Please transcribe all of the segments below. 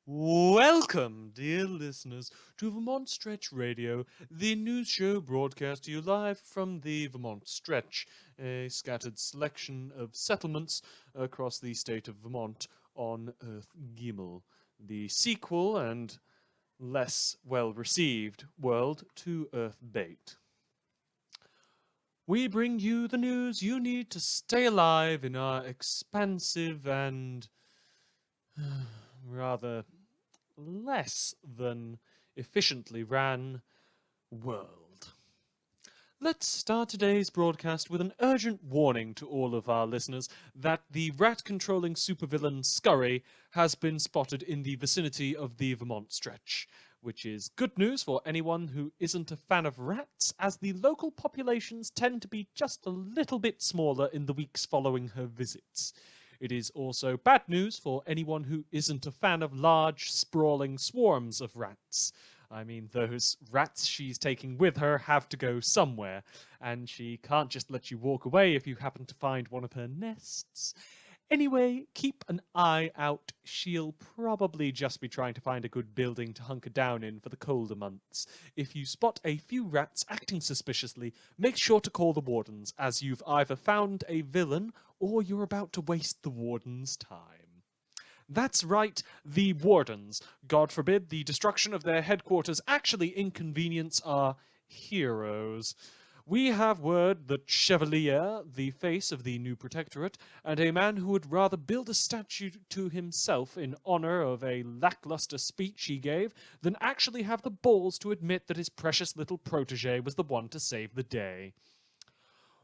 Welcome, dear listeners, to Vermont Stretch Radio, the news show broadcast to you live from the Vermont Stretch, a scattered selection of settlements across the state of Vermont on Earth Gimel, the sequel and less well-received world to Earth Bait. We bring you the news you need to stay alive in our expansive and rather less than efficiently ran world. Let's start today's broadcast with an urgent warning to all of our listeners that the rat-controlling supervillain Scurry has been spotted in the vicinity of the Vermont Stretch, which is good news for anyone who isn't a fan of rats, as the local populations tend to be just a little bit smaller in the weeks following her visits. It is also bad news for anyone who isn't a fan of large, sprawling swarms of rats. I mean, those rats she's taking with her have to go somewhere, and she can't just let you walk away if you happen to find one of her nests. Anyway, keep an eye out. She'll probably just be trying to find a good building to hunker down in for the colder months. If you spot a few rats acting suspiciously, make sure to call the wardens, as you've either found a villain or you're about to waste the warden's time. That's right, the wardens. God forbid the destruction of their headquarters actually inconvenience our heroes. We have word that Chevalier, the face of the new protectorate, and a man who would rather build a statue to himself in honor of a lackluster speech he gave than actually have the balls to admit that his precious little protege was the one to save the day.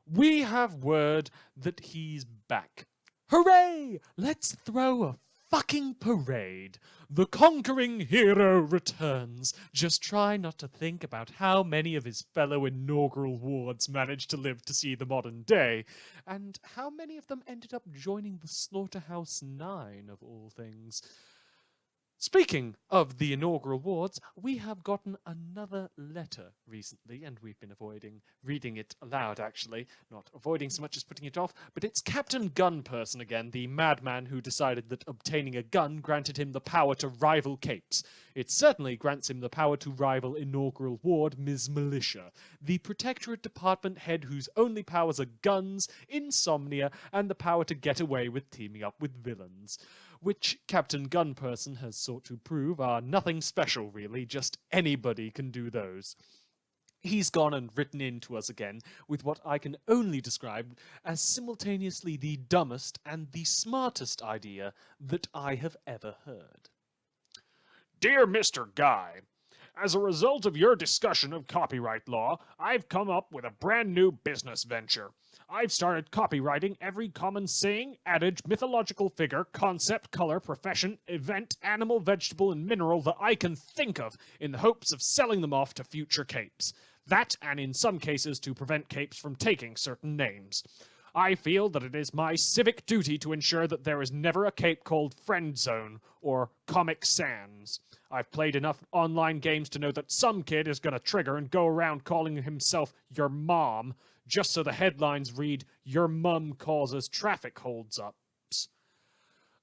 We have word that he's back. Hooray! Let's throw a fucking parade. The conquering hero returns. Just try not to think about how many of his fellow inaugural wards managed to live to see the modern day, and how many of them ended up joining the Slaughterhouse 9 of all things. Speaking of the inaugural wards, we have gotten another letter recently, and we've been avoiding reading it aloud, actually. Not avoiding so much as putting it off, but it's Captain Gunperson again, the madman who decided that obtaining a gun granted him the power to rival capes. It certainly grants him the power to rival inaugural ward Ms. Militia, the Protectorate Department head whose only powers are guns, insomnia, and the power to get away with teaming up with villains, which Captain Gunperson has sought to prove are nothing special, really, just anybody can do those. He's gone and written in to us again with what I can only describe as simultaneously the dumbest and the smartest idea that I have ever heard. Dear Mr. Guy, as a result of your discussion of copyright law, I've come up with a brand new business venture. I've started copywriting every common saying, adage, mythological figure, concept, color, profession, event, animal, vegetable, and mineral that I can think of in the hopes of selling them off to future capes. That, and in some cases to prevent capes from taking certain names. I feel that it is my civic duty to ensure that there is never a cape called Friend Zone or Comic Sans. I've played enough online games to know that some kid is going to trigger and go around calling himself your mom, just so the headlines read, "Your mum causes traffic holds-ups."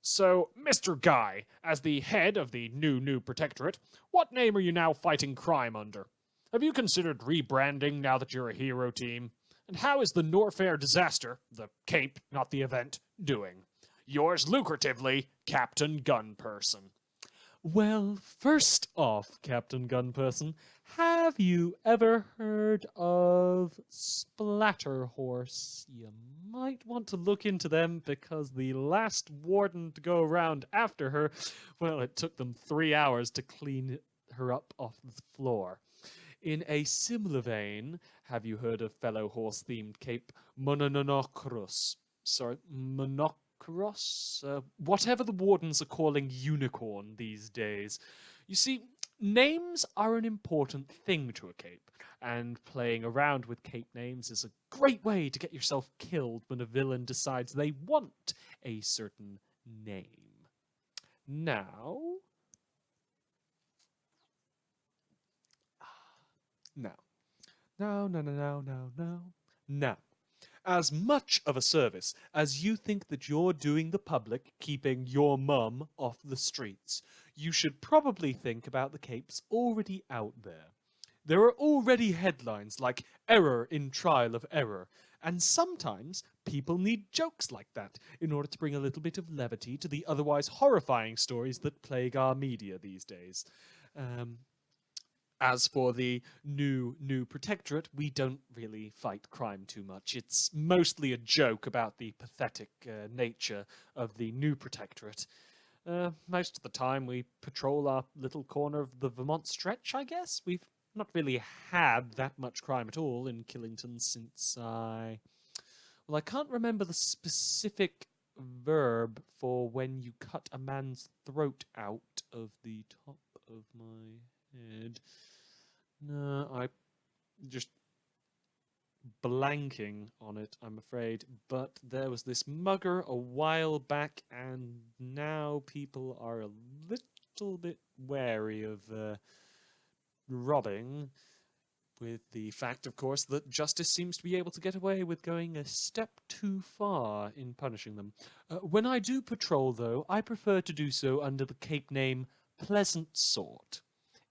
So, Mr. Guy, as the head of the new protectorate, what name are you now fighting crime under? Have you considered rebranding now that you're a hero team? And how is the Norfair disaster, the cape, not the event, doing? Yours lucratively, Captain Gunperson. Well, first off, Captain Gunperson, have you ever heard of Splatterhorse? You might want to look into them because the last warden to go around after her, well, it took them 3 hours to clean her up off the floor. In a similar vein, have you heard of fellow horse-themed cape Mononocros? Sorry, Monocros? Whatever the wardens are calling unicorn these days. You see, names are an important thing to a cape, and playing around with cape names is a great way to get yourself killed when a villain decides they want a certain name. Now, No, no, no, no, no, no. Now, as much of a service as you think that you're doing the public keeping your mum off the streets, you should probably think about the capes already out there. There are already headlines like Error in Trial of Error, and sometimes people need jokes like that in order to bring a little bit of levity to the otherwise horrifying stories that plague our media these days. Um, as for the new protectorate, we don't really fight crime too much. It's mostly a joke about the pathetic nature of the new protectorate. Most of the time, we patrol our little corner of the Vermont stretch, I guess. We've not really had that much crime at all in Killington since Well, I can't remember the specific verb for when you cut a man's throat out of the top of my head. No, I just blanking on it, I'm afraid. But there was this mugger a while back, and now people are a little bit wary of robbing, with the fact, of course, that justice seems to be able to get away with going a step too far in punishing them. When I do patrol, though, I prefer to do so under the cape name Pleasant Sort.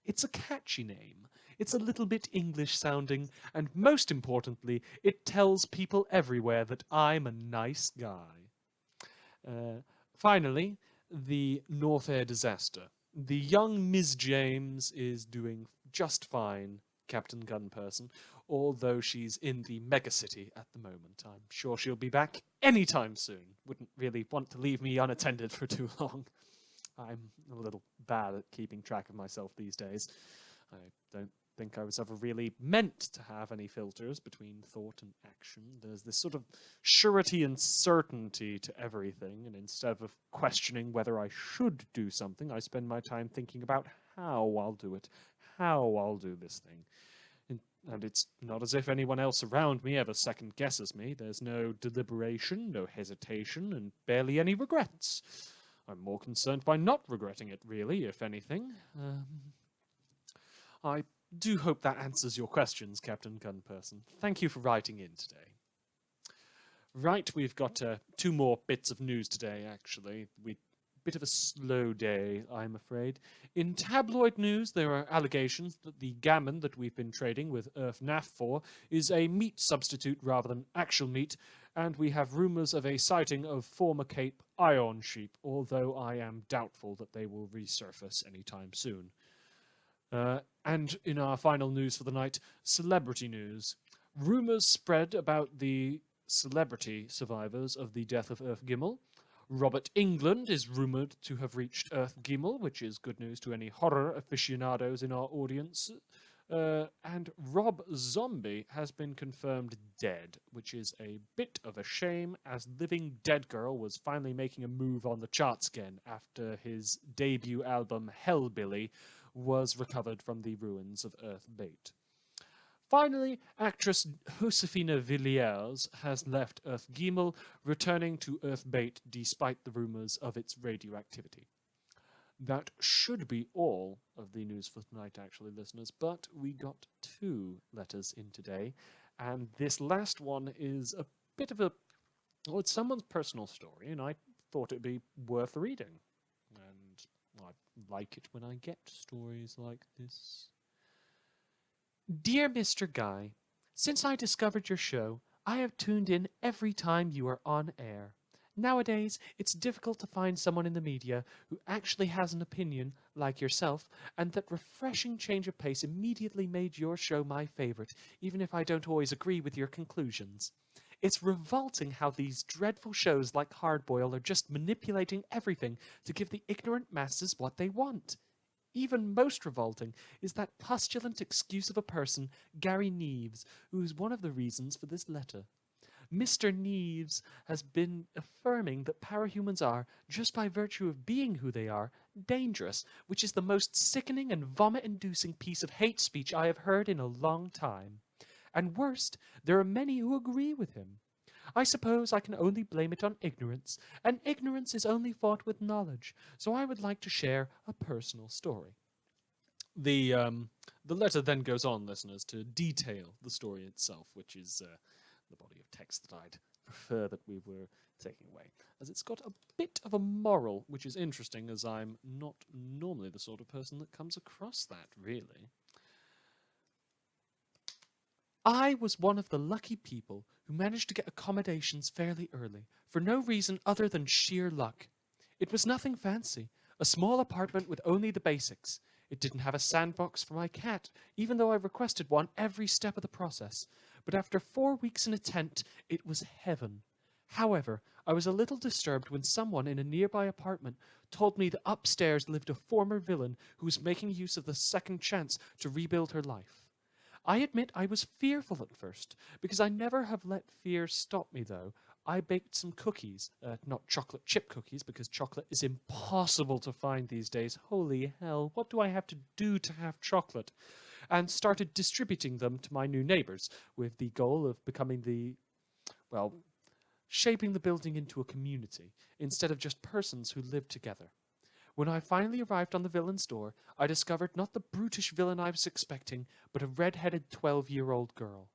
It's a catchy name. It's a little bit English sounding, and most importantly, it tells people everywhere that I'm a nice guy. Finally, the North Air disaster. The young Miss James is doing just fine, Captain Gunperson, although she's in the megacity at the moment. I'm sure she'll be back anytime soon. Wouldn't really want to leave me unattended for too long. I'm a little bad at keeping track of myself these days. I don't think I was ever really meant to have any filters between thought and action. There's this sort of surety and certainty to everything, and instead of questioning whether I should do something, I spend my time thinking about how I'll do it, how I'll do this thing. And it's not as if anyone else around me ever second guesses me. There's no deliberation, no hesitation, and barely any regrets. I'm more concerned by not regretting it, really, if anything. I do hope that answers your questions, Captain Gunperson. Thank you for writing in today. Right, we've got two more bits of news today, actually. Bit of a slow day, I'm afraid. In tabloid news, there are allegations that the gammon that we've been trading with Earth NAF for is a meat substitute rather than actual meat, and we have rumours of a sighting of former Cape iron sheep, although I am doubtful that they will resurface anytime soon. And in our final news for the night, celebrity news. Rumours spread about the celebrity survivors of the death of Earth Gimel. Robert England is rumoured to have reached Earth Gimel, which is good news to any horror aficionados in our audience. And Rob Zombie has been confirmed dead, which is a bit of a shame, as Living Dead Girl was finally making a move on the charts again after his debut album Hellbilly was recovered from the ruins of Earth Bait. Finally, actress Josefina Villiers has left Earth Gimel, returning to Earth Bait despite the rumours of its radioactivity. That should be all of the news for tonight, actually, listeners, but we got two letters in today, and this last one is a bit of well, it's someone's personal story, and I thought it'd be worth reading. And I like it when I get stories like this. Dear Mr. Guy, since I discovered your show, I have tuned in every time you are on air. Nowadays, it's difficult to find someone in the media who actually has an opinion, like yourself, and that refreshing change of pace immediately made your show my favorite, even if I don't always agree with your conclusions. It's revolting how these dreadful shows like Hardboil are just manipulating everything to give the ignorant masses what they want. Even most revolting is that postulant excuse of a person, Gary Neves, who is one of the reasons for this letter. Mr. Neves has been affirming that parahumans are, just by virtue of being who they are, dangerous, which is the most sickening and vomit-inducing piece of hate speech I have heard in a long time. And worst, there are many who agree with him. I suppose I can only blame it on ignorance, and ignorance is only fought with knowledge, so I would like to share a personal story. The letter then goes on, listeners, to detail the story itself, which is the body of text that I'd prefer that we were taking away, as it's got a bit of a moral, which is interesting, as I'm not normally the sort of person that comes across that, really. I was one of the lucky people who managed to get accommodations fairly early, for no reason other than sheer luck. It was nothing fancy, a small apartment with only the basics. It didn't have a sandbox for my cat, even though I requested one every step of the process. But after 4 weeks in a tent, it was heaven. However, I was a little disturbed when someone in a nearby apartment told me that upstairs lived a former villain who was making use of the second chance to rebuild her life. I admit I was fearful at first, because I never have let fear stop me, though. I baked some cookies, not chocolate chip cookies, because chocolate is impossible to find these days. Holy hell, what do I have to do to have chocolate? And started distributing them to my new neighbors, with the goal of becoming well, shaping the building into a community, instead of just persons who live together. When I finally arrived on the villain's door, I discovered not the brutish villain I was expecting, but a red-headed 12-year-old girl.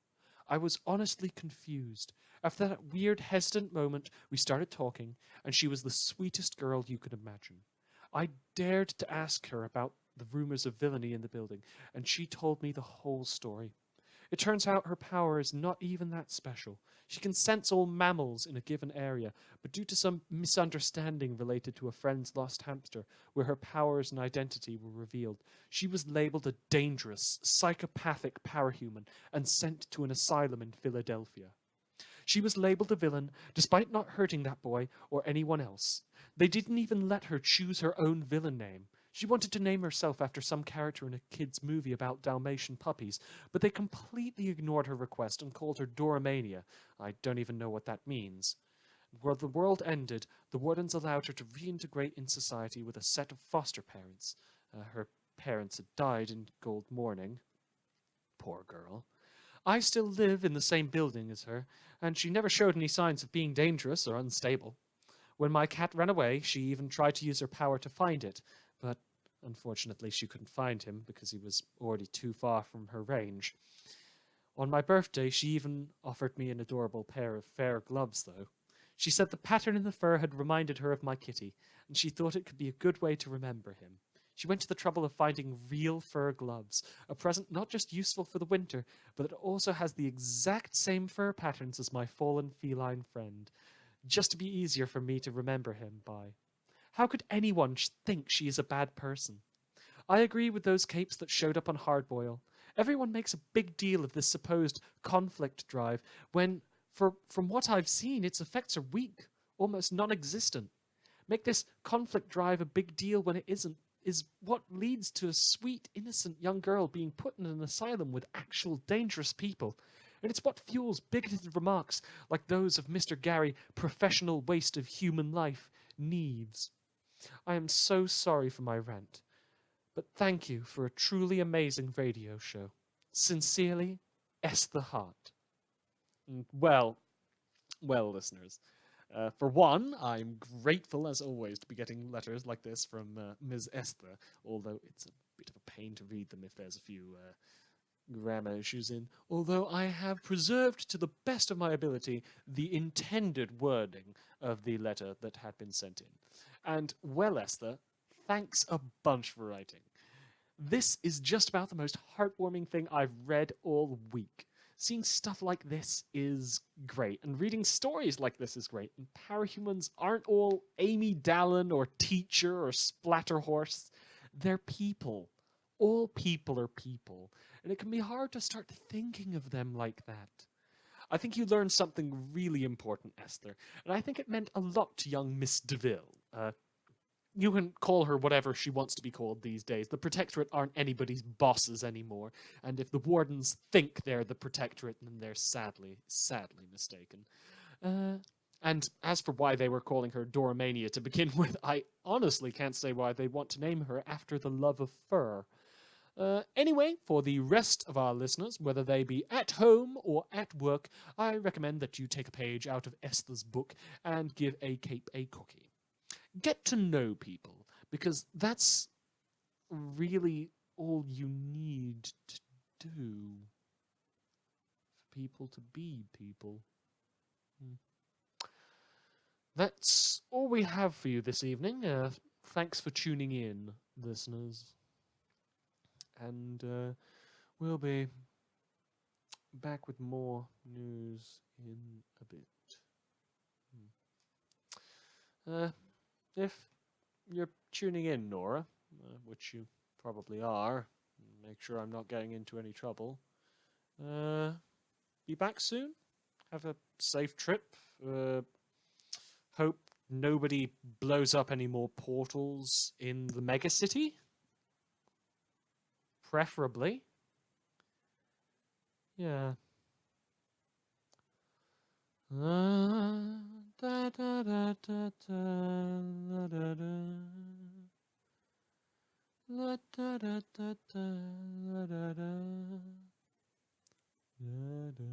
I was honestly confused. After that weird, hesitant moment, we started talking, and she was the sweetest girl you could imagine. I dared to ask her about the rumors of villainy in the building, and she told me the whole story. It turns out her power is not even that special. She can sense all mammals in a given area, but due to some misunderstanding related to a friend's lost hamster, where her powers and identity were revealed, she was labeled a dangerous, psychopathic parahuman and sent to an asylum in Philadelphia. She was labeled a villain despite not hurting that boy or anyone else. They didn't even let her choose her own villain name. She wanted to name herself after some character in a kid's movie about Dalmatian puppies, but they completely ignored her request and called her Doramania. I don't even know what that means. Where the world ended, the wardens allowed her to reintegrate in society with a set of foster parents. Her parents had died in gold mourning. Poor girl. I still live in the same building as her, and she never showed any signs of being dangerous or unstable. When my cat ran away, she even tried to use her power to find it, but unfortunately she couldn't find him because he was already too far from her range. On my birthday, she even offered me an adorable pair of fair gloves, though. She said the pattern in the fur had reminded her of my kitty, and she thought it could be a good way to remember him. She went to the trouble of finding real fur gloves, a present not just useful for the winter, but that also has the exact same fur patterns as my fallen feline friend, just to be easier for me to remember him by. How could anyone think she is a bad person? I agree with those capes that showed up on Hardboil. Everyone makes a big deal of this supposed conflict drive when, from what I've seen, its effects are weak, almost non-existent. Make this conflict drive a big deal when it isn't is what leads to a sweet, innocent young girl being put in an asylum with actual dangerous people. And it's what fuels bigoted remarks like those of Mr. Gary, professional waste of human life, Neves. I am so sorry for my rant, but thank you for a truly amazing radio show. Sincerely, S. the Heart. Well, listeners, for one, I'm grateful as always to be getting letters like this from Ms. Esther, although it's a bit of a pain to read them if there's a few grammar issues in, although I have preserved to the best of my ability the intended wording of the letter that had been sent in. And, well, Esther, thanks a bunch for writing. This is just about the most heartwarming thing I've read all week. Seeing stuff like this is great, and reading stories like this is great. And parahumans aren't all Amy Dallin or Teacher or Splatterhorse. They're people. All people are people, and it can be hard to start thinking of them like that. I think you learned something really important, Esther, and I think it meant a lot to young Miss DeVille. You can call her whatever she wants to be called these days. The Protectorate aren't anybody's bosses anymore, and if the wardens think they're the Protectorate, then they're sadly mistaken. And as for why they were calling her Doramania to begin with, I honestly can't say why they want to name her after the love of fur. Anyway, for the rest of our listeners, whether they be at home or at work, I recommend that you take a page out of Esther's book and give a cape a cookie. Get to know people, because that's really all you need to do for people to be people. Hmm. That's all we have for you this evening. Thanks for tuning in, listeners. And we'll be back with more news in a bit. If you're tuning in, Nora, which you probably are, make sure I'm not getting into any trouble. Be back soon. Have a safe trip. Hope nobody blows up any more portals in the megacity. Preferably. Yeah. Da, da, da, da, da, da, da. La, da, da, da, da, da, da, da. Da, da.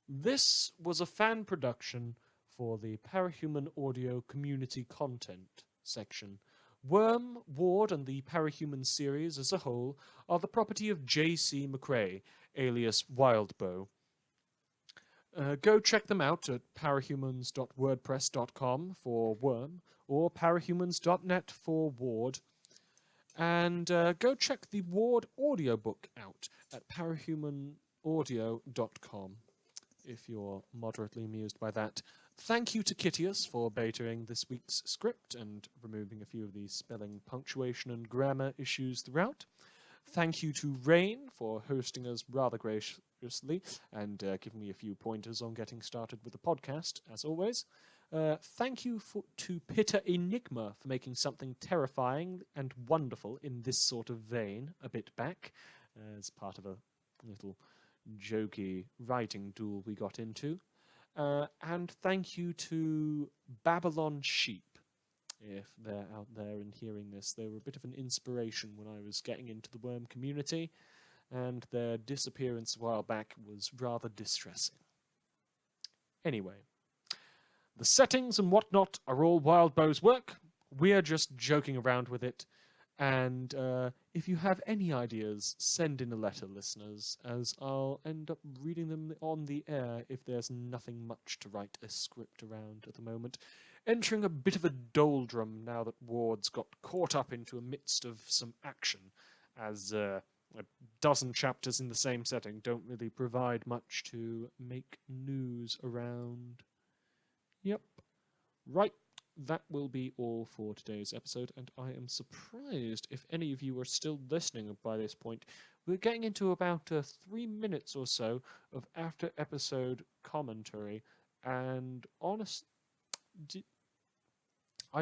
This was a fan production for the Parahuman Audio Community Content section. Worm, Ward, and the Parahuman series as a whole are the property of J.C. McRae, alias Wildbow. Go check them out at parahumans.wordpress.com for Worm, or parahumans.net for Ward. And go check the Ward audiobook out at parahumanaudio.com if you're moderately amused by that. Thank you to Kitius for betering this week's script and removing a few of the spelling, punctuation, and grammar issues throughout. Thank you to Rain for hosting us rather graciously and giving me a few pointers on getting started with the podcast, as always. Thank you to Pitta Enigma for making something terrifying and wonderful in this sort of vein a bit back, as part of a little jokey writing duel we got into. And thank you to Babylon Sheep. If they're out there and hearing this, they were a bit of an inspiration when I was getting into the worm community, and their disappearance a while back was rather distressing. Anyway, the settings and whatnot are all Wildbow's work. We're just joking around with it. And if you have any ideas, send in a letter, listeners, as I'll end up reading them on the air if there's nothing much to write a script around at the moment. Entering a bit of a doldrum now that Ward's got caught up into a midst of some action, as a dozen chapters in the same setting don't really provide much to make news around. Yep. Right. That will be all for today's episode, and I am surprised if any of you are still listening by this point. We're getting into about 3 minutes or so of after-episode commentary, and I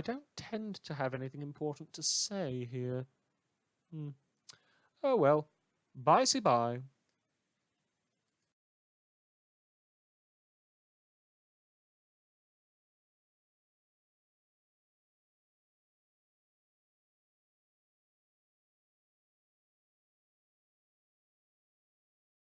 don't tend to have anything important to say here. Oh well. Bye-see-bye.